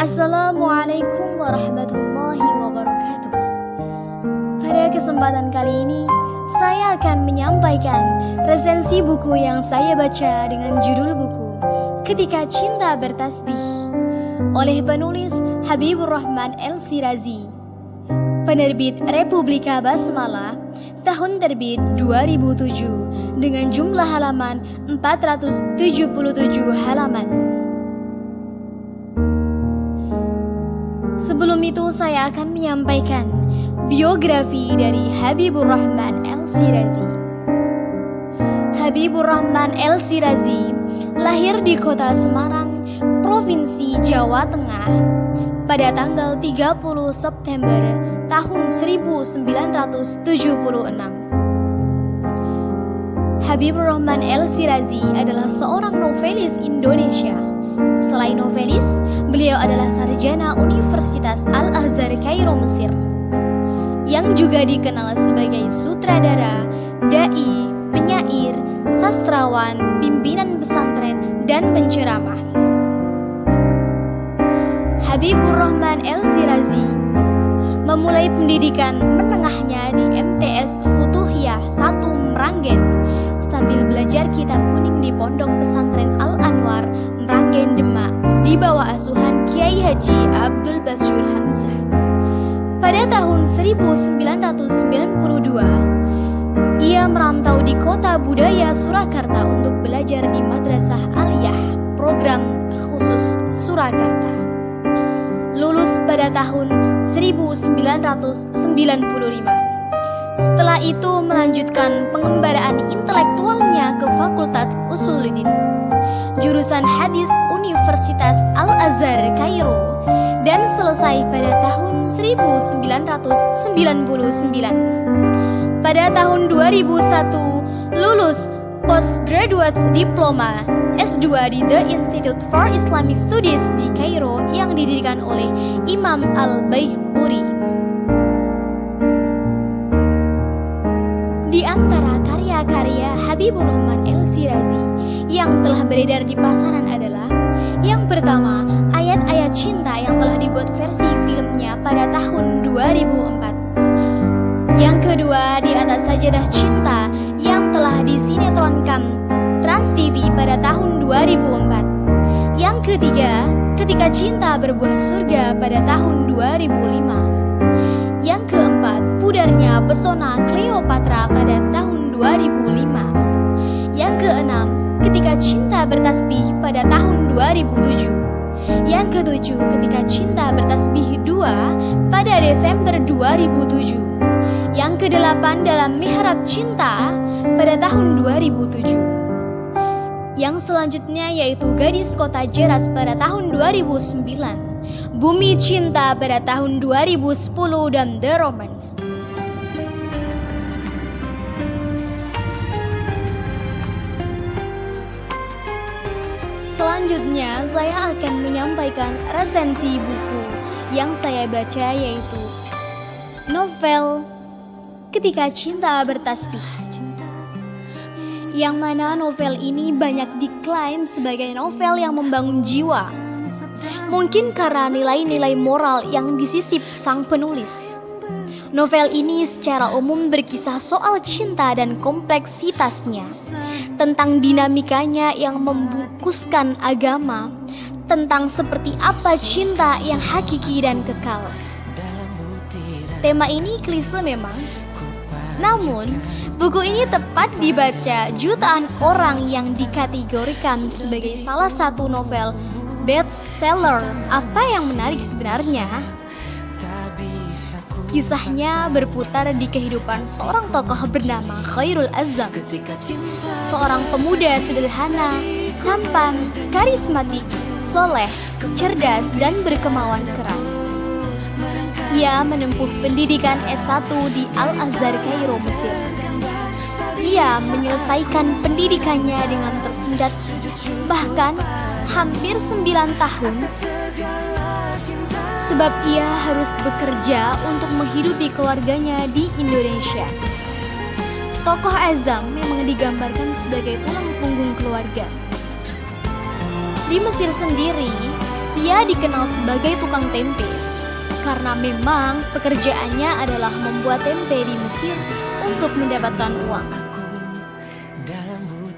Assalamualaikum warahmatullahi wabarakatuh. Pada kesempatan kali ini, saya akan menyampaikan resensi buku yang saya baca dengan judul buku Ketika Cinta Bertasbih oleh penulis Habibur Rahman El-Shirazi, penerbit Republika Basmalah, tahun terbit 2007 dengan jumlah halaman 477 halaman. Sebelum itu saya akan menyampaikan biografi dari Habibur Rahman El-Shirazi. Habibur Rahman El-Shirazi lahir di kota Semarang, Provinsi Jawa Tengah pada tanggal 30 September tahun 1976. Habibur Rahman El-Shirazi adalah seorang novelis Indonesia. Selain novelis, beliau adalah sarjana Universitas Al-Azhar Kairo, Mesir, yang juga dikenal sebagai sutradara, dai, penyair, sastrawan, pimpinan pesantren, dan penceramah. Habibur Rahman El-Shirazi memulai pendidikan menengahnya di MTS Futuhiyah 1 Meranggen sambil belajar kitab kuning di Pondok Pesantren Al-Anwar Meranggen Demak di bawah asuhan Kiai Haji Abdul Basyur Hamzah. Pada tahun 1992, ia merantau di Kota Budaya Surakarta untuk belajar di Madrasah Aliyah Program Khusus Surakarta. Lulus pada tahun 1995. Setelah itu melanjutkan pengembaraan intelektualnya ke Fakultas Usuluddin, jurusan Hadis Universitas Al-Azhar Kairo, dan selesai pada tahun 1999. Pada tahun 2001 lulus Postgraduate Diploma S2 di The Institute for Islamic Studies di Kairo yang didirikan oleh Imam Al-Baiquri. Di antara karya-karya Habibur Rahman El-Shirazi yang telah beredar di pasaran adalah yang pertama, Ayat-Ayat Cinta yang telah dibuat versi filmnya pada tahun 2004. Yang kedua, Di Atas Sajadah Cinta yang telah disinetronkan Trans TV pada tahun 2004. Yang ketiga, Ketika Cinta Berbuah Surga pada tahun 2005. Yang keempat, Pudarnya Pesona Cleopatra pada tahun 2005. Yang keenam, Ketika Cinta Bertasbih pada tahun 2007. Yang ketujuh, Ketika Cinta Bertasbih 2 pada Desember 2007. Yang kedelapan, Dalam Mihrab Cinta pada tahun 2007. Yang selanjutnya yaitu Gadis Kota Jeras pada tahun 2009, Bumi Cinta pada tahun 2010, dan The Romance. Selanjutnya saya akan menyampaikan resensi buku yang saya baca, yaitu novel Ketika Cinta Bertasbih, yang mana novel ini banyak diklaim sebagai novel yang membangun jiwa. Mungkin karena nilai-nilai moral yang disisip sang penulis. Novel ini secara umum berkisah soal cinta dan kompleksitasnya, tentang dinamikanya yang membungkuskan agama, tentang seperti apa cinta yang hakiki dan kekal. Tema ini klise memang, namun buku ini tepat dibaca jutaan orang yang dikategorikan sebagai salah satu novel bestseller. Apa yang menarik sebenarnya? Kisahnya berputar di kehidupan seorang tokoh bernama Khairul Azam, seorang pemuda sederhana, tampan, karismatik, soleh, cerdas, dan berkemauan keras. Ia menempuh pendidikan S1 di Al-Azhar Kairo, Mesir. Ia menyelesaikan pendidikannya dengan tersendat, bahkan hampir 9 tahun, sebab ia harus bekerja untuk menghidupi keluarganya di Indonesia. Tokoh Azam memang digambarkan sebagai tulang punggung keluarga. Di Mesir sendiri, Ia dikenal sebagai tukang tempe karena memang pekerjaannya adalah membuat tempe di Mesir untuk mendapatkan uang.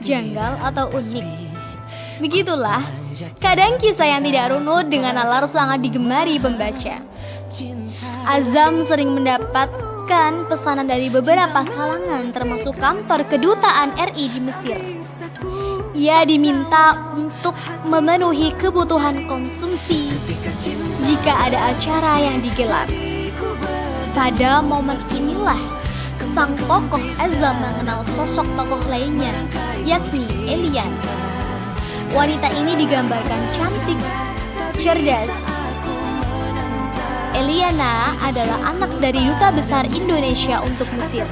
Janggal atau unik? Begitulah, kadang kisah yang tidak runut dengan nalar sangat digemari pembaca. Azam sering mendapatkan pesanan dari beberapa kalangan termasuk kantor kedutaan RI di Mesir. Ia diminta untuk memenuhi kebutuhan konsumsi jika ada acara yang digelar. Pada momen inilah sang tokoh Azam mengenal sosok tokoh lainnya, yakni Eliana. Wanita ini digambarkan cantik, cerdas. Eliana adalah anak dari Duta Besar Indonesia untuk Mesir.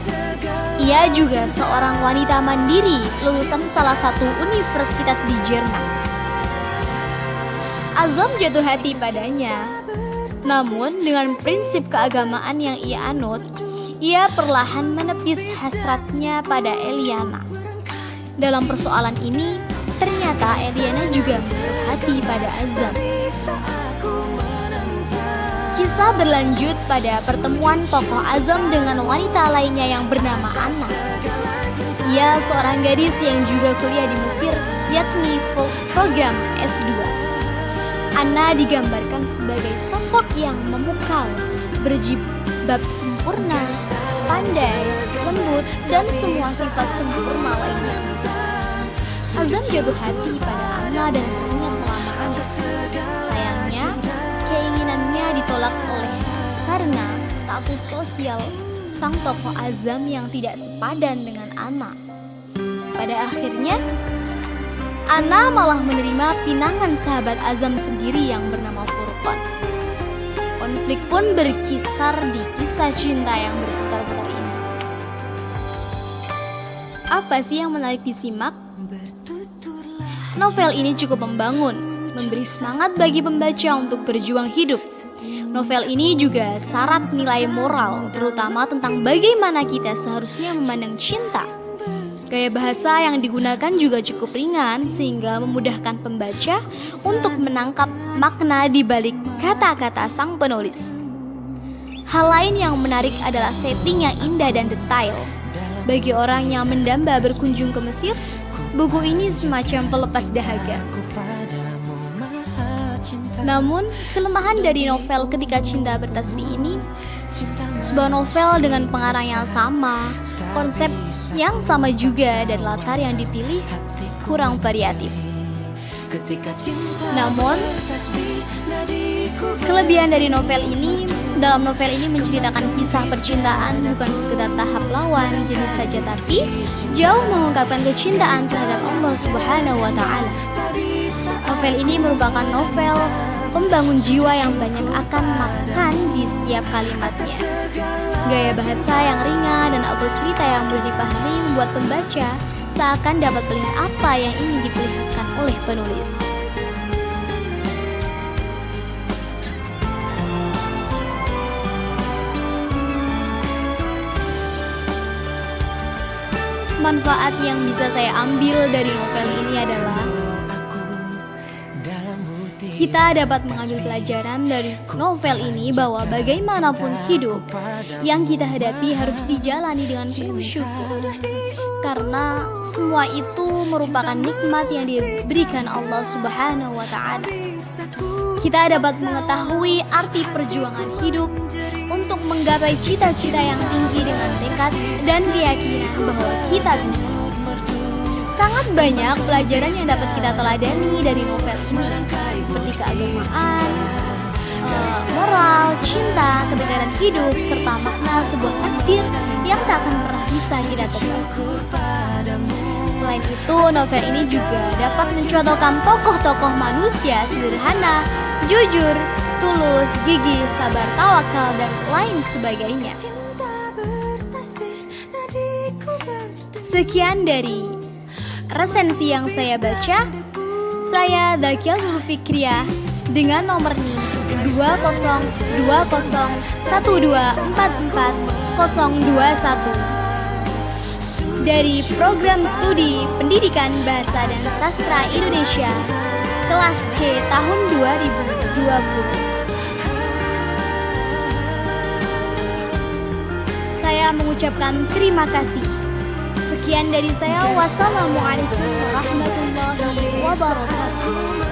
Ia juga seorang wanita mandiri lulusan salah satu universitas di Jerman. Azam jatuh hati padanya. Namun dengan prinsip keagamaan yang ia anut, ia perlahan menepis hasratnya pada Eliana. Dalam persoalan ini, ternyata Eliana juga menaruh hati pada Azam. Kisah berlanjut pada pertemuan tokoh Azam dengan wanita lainnya yang bernama Anna. Ia seorang gadis yang juga kuliah di Mesir, yakni program S2. Anna digambarkan sebagai sosok yang memukau, berjilbab sempurna, pandai, lembut, dan semua sifat sempurna lainnya. Azam jatuh hati pada Anna dan berniat melamarnya. Sayangnya, keinginannya ditolak karena status sosial sang tokoh Azam yang tidak sepadan dengan Anna. Pada akhirnya, Anna malah menerima pinangan sahabat Azam sendiri yang bernama Furqan. Konflik pun berkisar di kisah cinta yang berputar-putar ini. Apa sih yang menarik disimak? Novel ini cukup membangun, memberi semangat bagi pembaca untuk berjuang hidup. Novel ini juga syarat nilai moral, terutama tentang bagaimana kita seharusnya memandang cinta. Gaya bahasa yang digunakan juga cukup ringan sehingga memudahkan pembaca untuk menangkap makna di balik kata-kata sang penulis. Hal lain yang menarik adalah setting yang indah dan detail. Bagi orang yang mendamba berkunjung ke Mesir, buku ini semacam pelepas dahaga. Namun, kelemahan dari novel Ketika Cinta Bertasbih ini, sebuah novel dengan pengarang yang sama, konsep yang sama juga, dan latar yang dipilih kurang variatif. Namun, kelebihan dari novel ini, dalam novel ini menceritakan kisah percintaan bukan sekedar tahap lawan jenis saja, tapi jauh mengungkapkan kecintaan terhadap Allah Subhanahu wa Ta'ala. Novel ini merupakan novel pembangun jiwa yang banyak akan makan di setiap kalimatnya. Gaya bahasa yang ringan dan alur cerita yang mudah dipahami membuat pembaca seakan dapat melihat apa yang ingin diperlihatkan oleh penulis. Manfaat yang bisa saya ambil dari novel ini adalah kita dapat mengambil pelajaran dari novel ini bahwa bagaimanapun hidup yang kita hadapi harus dijalani dengan penuh syukur, karena semua itu merupakan nikmat yang diberikan Allah Subhanahu wa Ta'ala. Kita dapat mengetahui arti perjuangan hidup untuk menggapai cita-cita yang tinggi dengan tekad dan keyakinan bahwa kita bisa. Sangat banyak pelajaran yang dapat kita teladani dari novel ini, seperti keagamaan, moral, cinta, kebenaran hidup, serta makna sebuah takdir yang tak akan pernah bisa kita tebak. Selain itu, novel ini juga dapat mencontohkan tokoh-tokoh manusia sederhana, jujur, tulus, gigih, sabar, tawakal, dan lain sebagainya. Sekian dari resensi yang saya baca. Saya Dakial Fikriah dengan nomor NIM 202012444021 dari Program Studi Pendidikan Bahasa dan Sastra Indonesia kelas C tahun 2000. Saya mengucapkan terima kasih. Sekian dari saya. Wassalamualaikum warahmatullahi wabarakatuh.